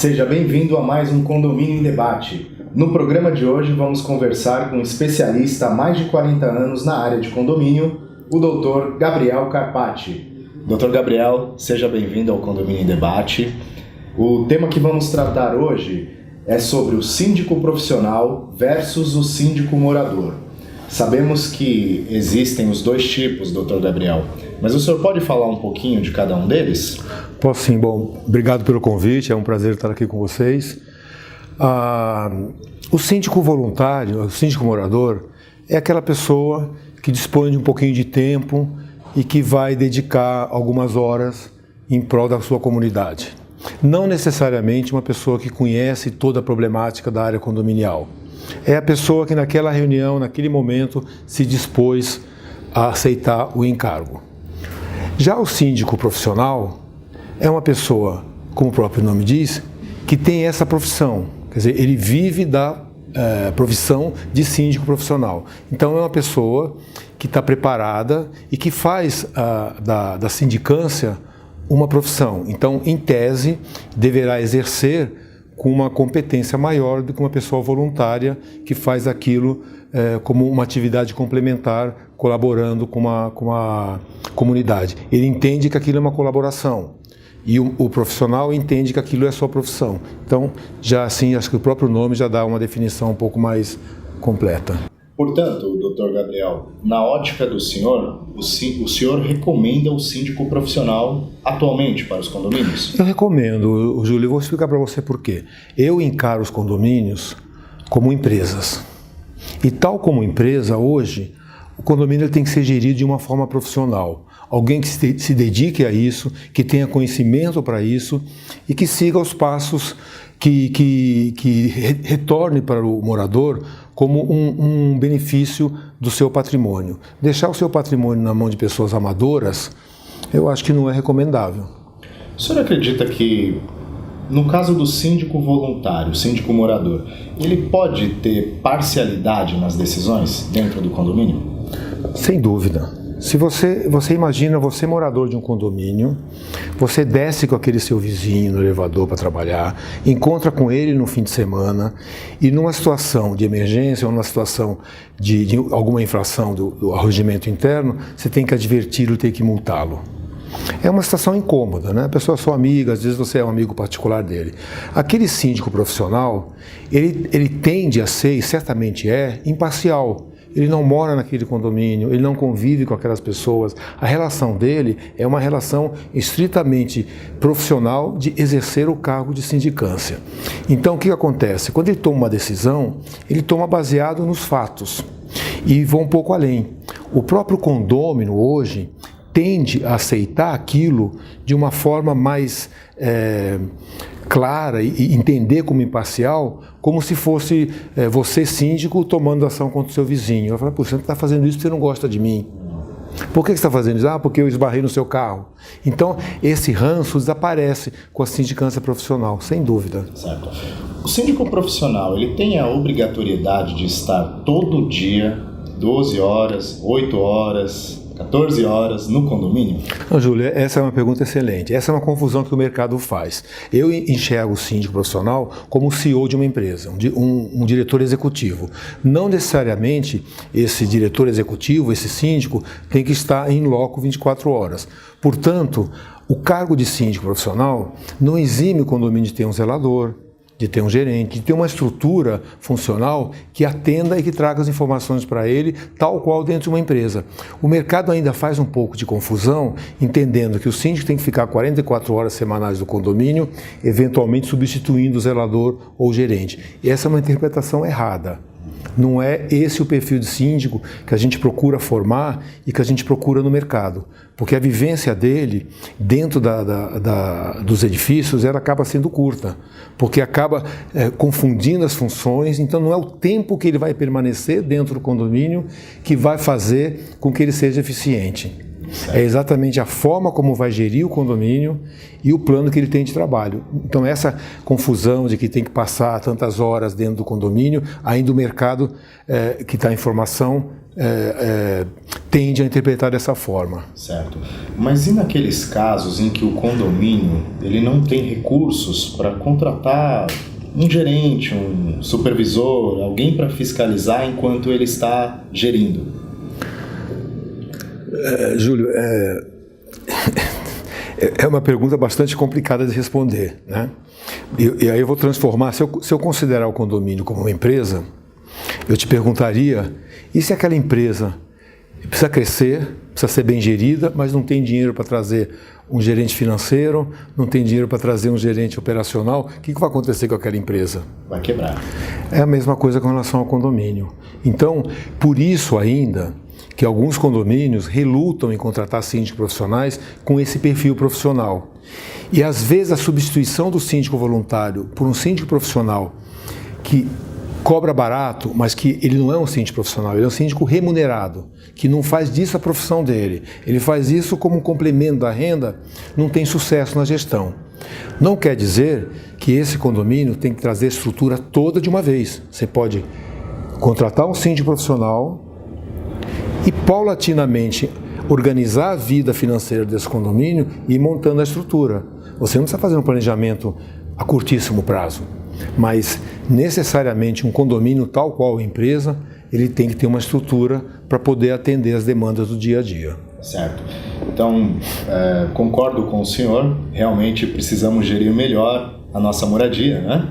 Seja bem-vindo a mais um Condomínio em Debate. No programa de hoje vamos conversar com um especialista há mais de 40 anos na área de condomínio, o Dr. Gabriel Carpati. Dr. Gabriel, seja bem-vindo ao Condomínio em Debate. O tema que vamos tratar hoje é sobre o síndico profissional versus o síndico morador. Sabemos que existem os dois tipos, Dr. Gabriel, mas o senhor pode falar um pouquinho de cada um deles? Posso sim. Bom, obrigado pelo convite, é um prazer estar aqui com vocês. O síndico voluntário, o síndico morador, é aquela pessoa que dispõe de um pouquinho de tempo e que vai dedicar algumas horas em prol da sua comunidade. Não necessariamente uma pessoa que conhece toda a problemática da área condominial. É a pessoa que naquela reunião, naquele momento, se dispôs a aceitar o encargo. Já o síndico profissional é uma pessoa, como o próprio nome diz, que tem essa profissão. Quer dizer, ele vive da profissão de síndico profissional. Então é uma pessoa que está preparada e que faz da sindicância uma profissão. Então, em tese, deverá exercer com uma competência maior do que uma pessoa voluntária que faz aquilo como uma atividade complementar, colaborando com a comunidade. Ele entende que aquilo é uma colaboração e o profissional entende que aquilo é sua profissão. Então, já assim, acho que o próprio nome já dá uma definição um pouco mais completa. Portanto, Dr. Gabriel, na ótica do senhor, o senhor recomenda o síndico profissional atualmente para os condomínios? Eu recomendo, Júlio, eu vou explicar para você por quê. Eu encaro os condomínios como empresas. E tal como empresa, hoje, o condomínio tem que ser gerido de uma forma profissional. Alguém que se dedique a isso, que tenha conhecimento para isso e que siga os passos que retorne para o morador como um benefício do seu patrimônio. Deixar o seu patrimônio na mão de pessoas amadoras, eu acho que não é recomendável. O senhor acredita que, no caso do síndico voluntário, síndico morador, ele pode ter parcialidade nas decisões dentro do condomínio? Sem dúvida. Se você imagina, você morador de um condomínio, você desce com aquele seu vizinho no elevador para trabalhar, encontra com ele no fim de semana e numa situação de emergência ou numa situação de alguma infração do regimento interno, você tem que adverti-lo, tem que multá-lo. É uma situação incômoda, né? A pessoa é sua amiga, às vezes você é um amigo particular dele. Aquele síndico profissional, ele tende a ser, e certamente é, imparcial. Ele não mora naquele condomínio, ele não convive com aquelas pessoas. A relação dele é uma relação estritamente profissional de exercer o cargo de sindicância. Então, o que acontece? Quando ele toma uma decisão, ele toma baseado nos fatos e vai um pouco além. O próprio condômino hoje tende a aceitar aquilo de uma forma mais clara e entender como imparcial, como se fosse você, síndico, tomando ação contra o seu vizinho. Eu falo, puxa, você está fazendo isso porque você não gosta de mim. Por que você está fazendo isso? Ah, porque eu esbarrei no seu carro. Então, esse ranço desaparece com a sindicância profissional, sem dúvida. Certo. O síndico profissional, ele tem a obrigatoriedade de estar todo dia, 12 horas, 8 horas... 14 horas no condomínio? Não, Júlia, essa é uma pergunta excelente. Essa é uma confusão que o mercado faz. Eu enxergo o síndico profissional como o CEO de uma empresa, um diretor executivo. Não necessariamente esse diretor executivo, esse síndico, tem que estar em loco 24 horas. Portanto, o cargo de síndico profissional não exime o condomínio de ter um zelador, de ter um gerente, de ter uma estrutura funcional que atenda e que traga as informações para ele, tal qual dentro de uma empresa. O mercado ainda faz um pouco de confusão, entendendo que o síndico tem que ficar 44 horas semanais do condomínio, eventualmente substituindo o zelador ou o gerente. E essa é uma interpretação errada. Não é esse o perfil de síndico que a gente procura formar e que a gente procura no mercado. Porque a vivência dele dentro dos edifícios ela acaba sendo curta. Porque acaba confundindo as funções. Então não é o tempo que ele vai permanecer dentro do condomínio que vai fazer com que ele seja eficiente. Certo. É exatamente a forma como vai gerir o condomínio e o plano que ele tem de trabalho. Então essa confusão de que tem que passar tantas horas dentro do condomínio, ainda o mercado que está em formação tende a interpretar dessa forma. Certo. Mas e naqueles casos em que o condomínio ele não tem recursos para contratar um gerente, um supervisor, alguém para fiscalizar enquanto ele está gerindo? Júlio, é uma pergunta bastante complicada de responder, né? E aí eu vou transformar, se eu considerar o condomínio como uma empresa, eu te perguntaria, e se aquela empresa precisa crescer, precisa ser bem gerida, mas não tem dinheiro para trazer um gerente financeiro, não tem dinheiro para trazer um gerente operacional, o que vai acontecer com aquela empresa? Vai quebrar. É a mesma coisa com relação ao condomínio. Então, por isso ainda que alguns condomínios relutam em contratar síndicos profissionais com esse perfil profissional. E às vezes a substituição do síndico voluntário por um síndico profissional que cobra barato, mas que ele não é um síndico profissional, ele é um síndico remunerado, que não faz disso a profissão dele, ele faz isso como um complemento da renda, não tem sucesso na gestão. Não quer dizer que esse condomínio tem que trazer a estrutura toda de uma vez. Você pode contratar um síndico profissional e paulatinamente organizar a vida financeira desse condomínio e ir montando a estrutura. Você não precisa fazer um planejamento a curtíssimo prazo, mas necessariamente um condomínio tal qual a empresa, ele tem que ter uma estrutura para poder atender as demandas do dia a dia. Certo. Então, concordo com o senhor, realmente precisamos gerir melhor a nossa moradia, né?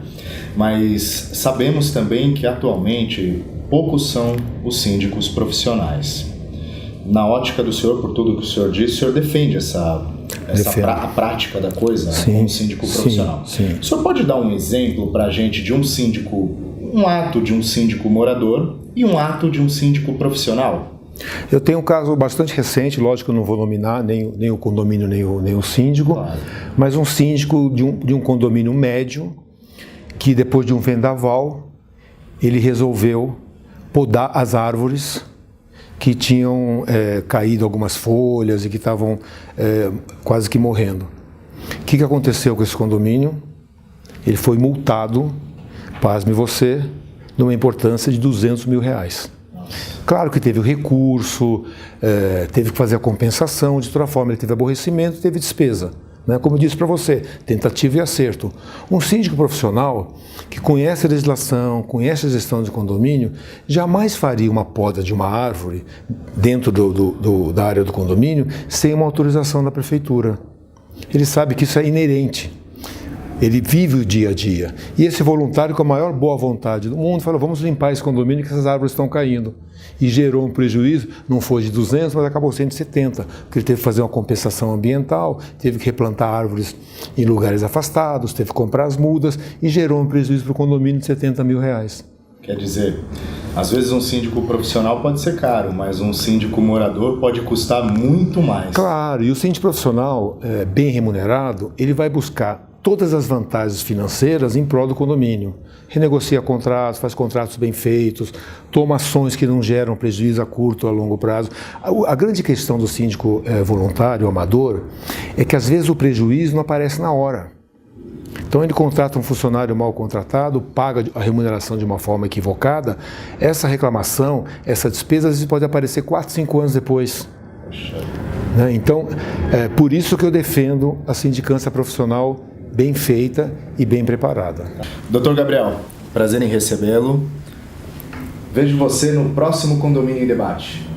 Mas sabemos também que atualmente poucos são os síndicos profissionais. Na ótica do senhor, por tudo que o senhor disse, o senhor defende a prática da coisa, sim, como síndico profissional. Sim. O senhor pode dar um exemplo para a gente de um síndico, um ato de um síndico morador e um ato de um síndico profissional? Eu tenho um caso bastante recente, lógico que eu não vou nominar nem o condomínio nem o síndico, claro, mas um síndico de um condomínio médio que depois de um vendaval ele resolveu podar as árvores que tinham caído algumas folhas e que estavam quase que morrendo. O que aconteceu com esse condomínio? Ele foi multado, pasme você, numa importância de R$200 mil. Claro que teve o recurso, teve que fazer a compensação, de toda forma ele teve aborrecimento, teve despesa. Como eu disse para você, tentativa e acerto. Um síndico profissional que conhece a legislação, conhece a gestão de condomínio, jamais faria uma poda de uma árvore dentro da área do condomínio sem uma autorização da prefeitura. Ele sabe que isso é inerente. Ele vive o dia a dia. E esse voluntário, com a maior boa vontade do mundo, falou, vamos limpar esse condomínio que essas árvores estão caindo. E gerou um prejuízo, não foi de 200, mas acabou sendo de 70, porque ele teve que fazer uma compensação ambiental, teve que replantar árvores em lugares afastados, teve que comprar as mudas e gerou um prejuízo para o condomínio de R$70 mil. Quer dizer, às vezes um síndico profissional pode ser caro, mas um síndico morador pode custar muito mais. Claro, e o síndico profissional, bem remunerado, ele vai buscar todas as vantagens financeiras em prol do condomínio. Renegocia contratos, faz contratos bem feitos, toma ações que não geram prejuízo a curto ou a longo prazo. A grande questão do síndico voluntário, amador, é que às vezes o prejuízo não aparece na hora. Então ele contrata um funcionário mal contratado, paga a remuneração de uma forma equivocada, essa reclamação, essa despesa às vezes pode aparecer 4, 5 anos depois. Então, por isso que eu defendo a sindicância profissional bem feita e bem preparada. Dr. Gabriel, prazer em recebê-lo. Vejo você no próximo Condomínio em Debate.